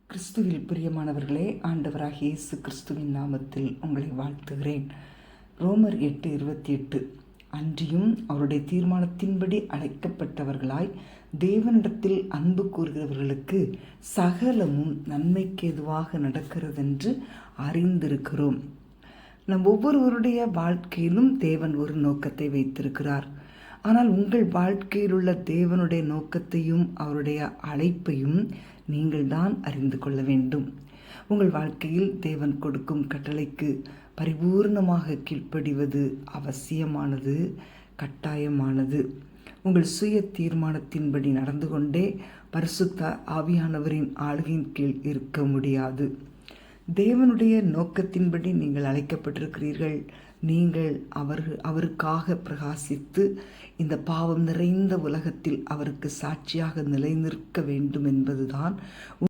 கிறிஸ்துவில் பிரியமானவர்களே, ஆண்டவராகிய இயேசு கிறிஸ்துவின் நாமத்தில் உங்களை வாழ்த்துகிறேன். ரோமர் 8:28 அன்றியும் அவருடைய தீர்மானத்தின்படி அழைக்கப்பட்டவர்களாய் தேவனிடத்தில் அன்பு கூறுகிறவர்களுக்கு சகலமும் நன்மைக்கு ஏதுவாக நடக்கிறதென்று அறிந்திருக்கிறோம். நம் ஒவ்வொருவருடைய வாழ்க்கையிலும் தேவன் ஒரு நோக்கத்தை வைத்திருக்கிறார். ஆனால் உங்கள் வாழ்க்கையில் உள்ள தேவனுடைய நோக்கத்தையும் அவருடைய அழைப்பையும் நீங்கள் தான் அறிந்து கொள்ள வேண்டும். உங்கள் வாழ்க்கையில் தேவன் கொடுக்கும் கட்டளைக்கு பரிபூர்ணமாக கீழ்ப்படிவது அவசியமானது, கட்டாயமானது. உங்கள் சுய தீர்மானத்தின்படி நடந்து கொண்டே பரிசுத்த ஆவியானவரின் ஆளுகையின் கீழ் இருக்க முடியாது. தேவனுடைய நோக்கத்தின்படி நீங்கள் அழைக்கப்பட்டிருக்கிறீர்கள். நீங்கள் அவருக்காக பிரகாசித்து இந்த பாவம் நிறைந்த உலகத்தில் அவருக்கு சாட்சியாக நிலைநிற்க வேண்டும் என்பதுதான்